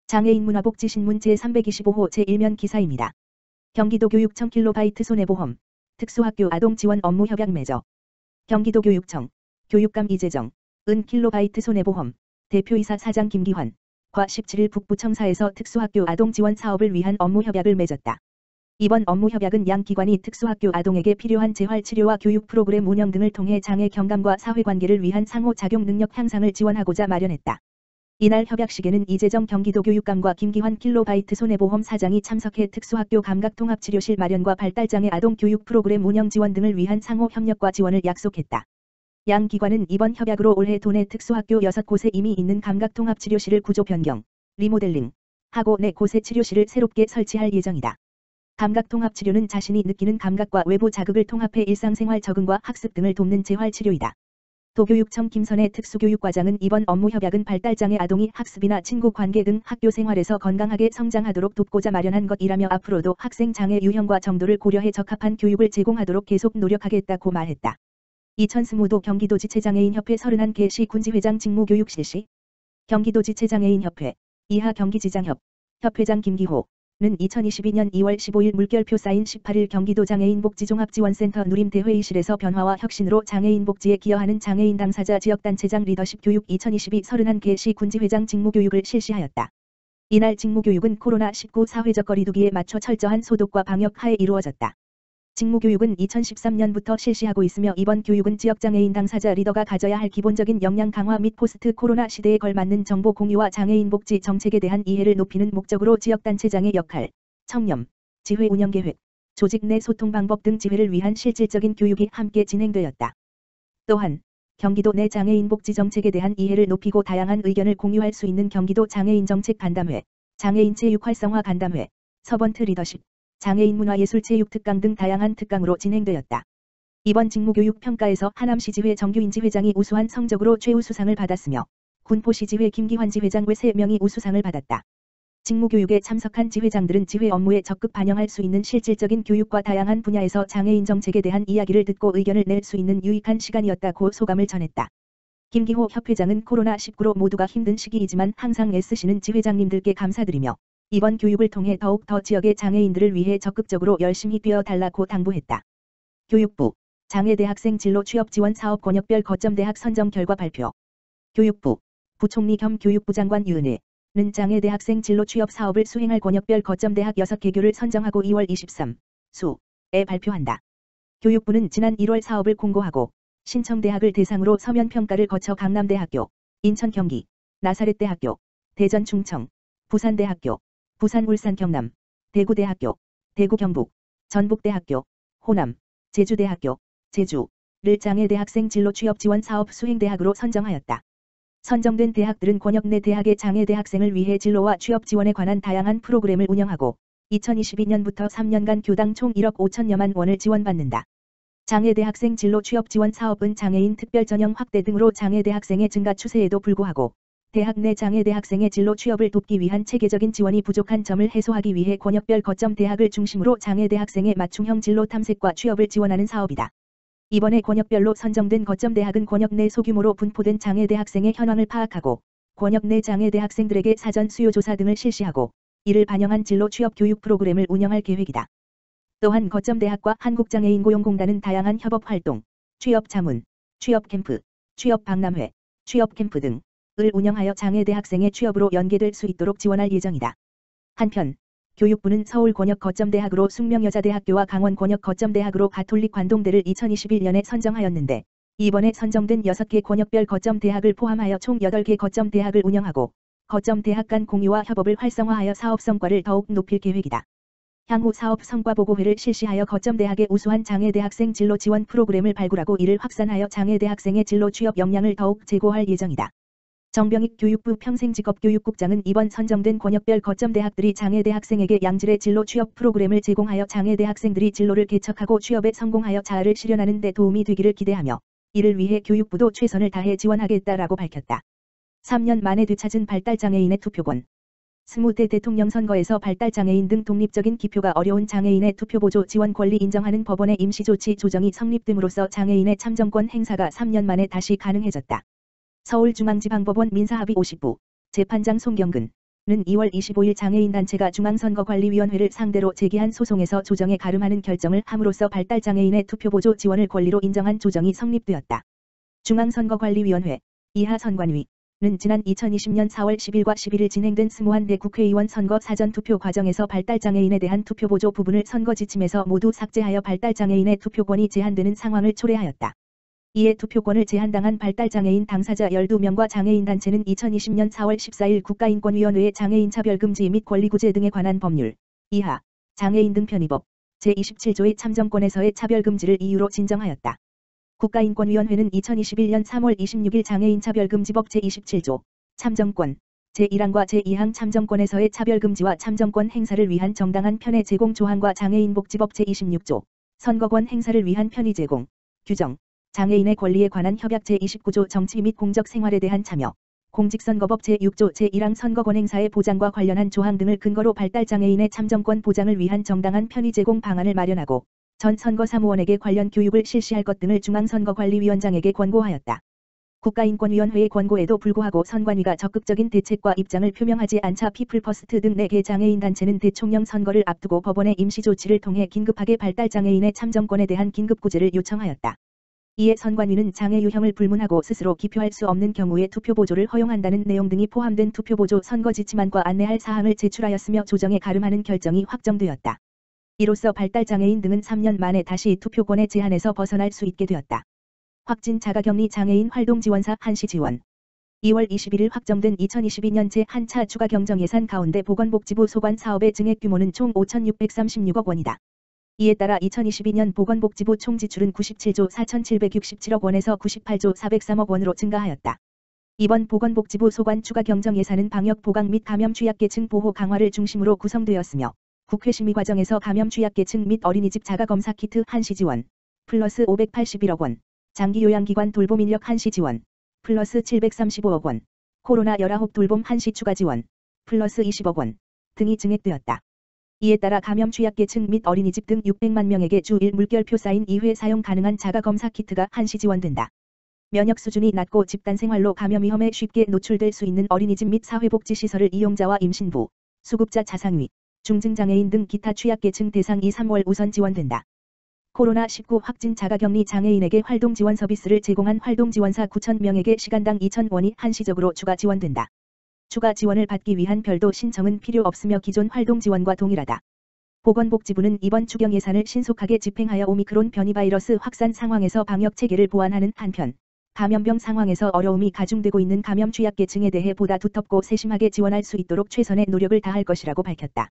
장애인 문화복지신문 제325호 제1면 기사입니다. 경기도 교육청 킬로바이트 손해보험, 특수학교 아동 지원 업무 협약 맺어. 경기도 교육청, 교육감 이재정, 은 킬로바이트 손해보험, 대표이사 사장 김기환, 과 17일 북부청사에서 특수학교 아동 지원 사업을 위한 업무 협약을 맺었다. 이번 업무 협약은 양 기관이 특수학교 아동에게 필요한 재활치료와 교육 프로그램 운영 등을 통해 장애 경감과 사회관계를 위한 상호작용 능력 향상을 지원하고자 마련했다. 이날 협약식에는 이재정 경기도 교육감과 김기환 킬로바이트 손해보험 사장이 참석해 특수학교 감각통합치료실 마련과 발달장애 아동 교육 프로그램 운영 지원 등을 위한 상호 협력과 지원을 약속했다. 양 기관은 이번 협약으로 올해 도내 특수학교 6곳에 이미 있는 감각통합치료실을 구조 변경, 리모델링 하고 4곳의 치료실을 새롭게 설치할 예정이다. 감각통합치료는 자신이 느끼는 감각과 외부 자극을 통합해 일상생활 적응과 학습 등을 돕는 재활치료이다. 도교육청 김선혜 특수교육과장은 이번 업무 협약은 발달장애 아동이 학습이나 친구 관계 등 학교 생활에서 건강하게 성장하도록 돕고자 마련한 것이라며 앞으로도 학생 장애 유형과 정도를 고려해 적합한 교육을 제공하도록 계속 노력하겠다고 말했다. 이천승우도 경기도지체장애인협회 31개 시 군지회장 직무교육 실시. 경기도지체장애인협회, 이하 경기지장협, 협회장 김기호 는 2022년 2월 15일 물결표 사인 18일 경기도 장애인복지종합지원센터 누림대회의실에서 변화와 혁신으로 장애인 복지에 기여하는 장애인 당사자 지역단체장 리더십 교육 2022 31개 시 군지회장 직무교육을 실시하였다. 이날 직무교육은 코로나19 사회적 거리두기에 맞춰 철저한 소독과 방역 하에 이루어졌다. 직무교육은 2013년부터 실시하고 있으며 이번 교육은 지역장애인 당사자 리더가 가져야 할 기본적인 역량 강화 및 포스트 코로나 시대에 걸맞는 정보 공유와 장애인 복지 정책에 대한 이해를 높이는 목적으로 지역단체장의 역할, 청렴, 지회 운영 계획, 조직 내 소통 방법 등 지회를 위한 실질적인 교육이 함께 진행되었다. 또한 경기도 내 장애인 복지 정책에 대한 이해를 높이고 다양한 의견을 공유할 수 있는 경기도 장애인 정책 간담회, 장애인 체육 활성화 간담회, 서번트 리더십, 장애인 문화예술 체육 특강 등 다양한 특강으로 진행되었다. 이번 직무교육 평가에서 하남시지회 정규인지회장이 우수한 성적으로 최우수상을 받았으며 군포시지회 김기환 지회장 외 3명이 우수상을 받았다. 직무교육에 참석한 지회장들은 지회 업무에 적극 반영할 수 있는 실질적인 교육과 다양한 분야에서 장애인 정책에 대한 이야기를 듣고 의견을 낼 수 있는 유익한 시간이었다고 소감을 전했다. 김기호 협회장은 코로나19로 모두가 힘든 시기이지만 항상 애쓰시는 지회장님들께 감사드리며 이번 교육을 통해 더욱 더 지역의 장애인들을 위해 적극적으로 열심히 뛰어달라고 당부했다. 교육부, 장애대학생 진로 취업 지원 사업 권역별 거점 대학 선정 결과 발표. 교육부, 부총리 겸 교육부 장관 유은혜는 장애대학생 진로 취업 사업을 수행할 권역별 거점 대학 6개교를 선정하고 2월 23, 수에 발표한다. 교육부는 지난 1월 사업을 공고하고 신청대학을 대상으로 서면평가를 거쳐 강남대학교, 인천 경기, 나사렛대학교, 대전 충청, 부산대학교, 부산 울산 경남, 대구대학교, 대구 경북, 전북대학교, 호남, 제주대학교, 제주를 장애대학생 진로 취업 지원 사업 수행대학으로 선정하였다. 선정된 대학들은 권역 내 대학의 장애대학생을 위해 진로와 취업 지원에 관한 다양한 프로그램을 운영하고 2022년부터 3년간 교당 총 1억 5천여만 원을 지원받는다. 장애대학생 진로 취업 지원 사업은 장애인 특별 전형 확대 등으로 장애대학생의 증가 추세에도 불구하고 대학 내 장애대학생의 진로 취업을 돕기 위한 체계적인 지원이 부족한 점을 해소하기 위해 권역별 거점 대학을 중심으로 장애대학생의 맞춤형 진로 탐색과 취업을 지원하는 사업이다. 이번에 권역별로 선정된 거점 대학은 권역 내 소규모로 분포된 장애대학생의 현황을 파악하고 권역 내 장애대학생들에게 사전 수요 조사 등을 실시하고 이를 반영한 진로 취업 교육 프로그램을 운영할 계획이다. 또한 거점 대학과 한국장애인고용공단은 다양한 협업 활동, 취업 자문, 취업 캠프, 취업 박람회, 취업 캠프 등을 운영하여 장애대학생의 취업으로 연계될 수 있도록 지원할 예정이다. 한편 교육부는 서울 권역 거점대학으로 숙명여자대학교와 강원 권역 거점대학으로 가톨릭 관동대를 2021년에 선정하였는데 이번에 선정된 6개 권역별 거점대학을 포함하여 총 8개 거점대학을 운영하고 거점대학 간 공유와 협업을 활성화하여 사업 성과를 더욱 높일 계획이다. 향후 사업 성과보고회를 실시하여 거점대학의 우수한 장애대학생 진로 지원 프로그램을 발굴하고 이를 확산하여 장애대학생의 진로 취업 역량을 더욱 제고할 예정이다. 정병익 교육부 평생직업교육국장은 이번 선정된 권역별 거점대학들이 장애대학생에게 양질의 진로 취업 프로그램을 제공하여 장애대학생들이 진로를 개척하고 취업에 성공하여 자아를 실현하는 데 도움이 되기를 기대하며 이를 위해 교육부도 최선을 다해 지원하겠다라고 밝혔다. 3년 만에 되찾은 발달장애인의 투표권. 20대 대통령 선거에서 발달장애인 등 독립적인 기표가 어려운 장애인의 투표보조 지원 권리 인정하는 법원의 임시조치 조정이 성립됨으로써 장애인의 참정권 행사가 3년 만에 다시 가능해졌다. 서울중앙지방법원 민사합의 50부, 재판장 송경근, 2월 25일 장애인단체가 중앙선거관리위원회를 상대로 제기한 소송에서 조정에 가름하는 결정을 함으로써 발달장애인의 투표보조 지원을 권리로 인정한 조정이 성립되었다. 중앙선거관리위원회 이하 선관위는 지난 2020년 4월 10일과 11일 진행된 21대 국회의원 선거 사전투표 과정에서 발달장애인에 대한 투표보조 부분을 선거 지침에서 모두 삭제하여 발달장애인의 투표권이 제한되는 상황을 초래하였다. 이에 투표권을 제한당한 발달장애인 당사자 12명과 장애인단체는 2020년 4월 14일 국가인권위원회에 장애인 차별금지 및 권리구제 등에 관한 법률 이하 장애인 등 편의법 제27조의 참정권에서의 차별금지를 이유로 진정하였다. 국가인권위원회는 2021년 3월 26일 장애인 차별금지법 제27조 참정권 제1항과 제2항 참정권에서의 차별금지와 참정권 행사를 위한 정당한 편의 제공 조항과 장애인복지법 제26조 선거권 행사를 위한 편의 제공 규정 장애인의 권리에 관한 협약 제29조 정치 및 공적 생활에 대한 참여, 공직선거법 제6조 제1항 선거권 행사의 보장과 관련한 조항 등을 근거로 발달장애인의 참정권 보장을 위한 정당한 편의 제공 방안을 마련하고 전 선거사무원에게 관련 교육을 실시할 것 등을 중앙선거관리위원장에게 권고하였다. 국가인권위원회의 권고에도 불구하고 선관위가 적극적인 대책과 입장을 표명하지 않자 피플퍼스트 등 4개 장애인단체는 대통령 선거를 앞두고 법원의 임시조치를 통해 긴급하게 발달장애인의 참정권에 대한 긴급구제를 요청하였다. 이에 선관위는 장애 유형을 불문하고 스스로 기표할 수 없는 경우에 투표보조를 허용한다는 내용 등이 포함된 투표보조 선거 지침안과 안내할 사항을 제출하였으며 조정에 가름하는 결정이 확정되었다. 이로써 발달장애인 등은 3년 만에 다시 투표권의 제한에서 벗어날 수 있게 되었다. 확진 자가격리 장애인 활동지원사 한시지원 2월 21일 확정된 2022년 제1차 추가 경정예산 가운데 보건복지부 소관 사업의 증액 규모는 총 5,636억 원이다. 이에 따라 2022년 보건복지부 총지출은 97조 4,767억 원에서 98조 403억 원으로 증가하였다. 이번 보건복지부 소관 추가 경정 예산은 방역 보강 및 감염 취약계층 보호 강화를 중심으로 구성되었으며 국회 심의 과정에서 감염 취약계층 및 어린이집 자가검사 키트 한시 지원 플러스 581억 원, 장기 요양기관 돌봄 인력 한시 지원 플러스 735억 원, 코로나19 돌봄 한시 추가 지원 플러스 20억 원 등이 증액되었다. 이에 따라 감염 취약계층 및 어린이집 등 600만 명에게 주 1 물결표 사인 2회 사용 가능한 자가검사 키트가 한시 지원된다. 면역 수준이 낮고 집단생활로 감염 위험에 쉽게 노출될 수 있는 어린이집 및 사회복지시설을 이용자와 임신부, 수급자 자상위, 중증장애인 등 기타 취약계층 대상이 3월 우선 지원된다. 코로나19 확진 자가격리 장애인에게 활동지원 서비스를 제공한 활동지원사 9,000명에게 시간당 2,000원이 한시적으로 추가 지원된다. 추가 지원을 받기 위한 별도 신청은 필요 없으며 기존 활동 지원과 동일하다. 보건복지부는 이번 추경 예산을 신속하게 집행하여 오미크론 변이 바이러스 확산 상황에서 방역 체계를 보완하는 한편, 감염병 상황에서 어려움이 가중되고 있는 감염 취약계층에 대해 보다 두텁고 세심하게 지원할 수 있도록 최선의 노력을 다할 것이라고 밝혔다.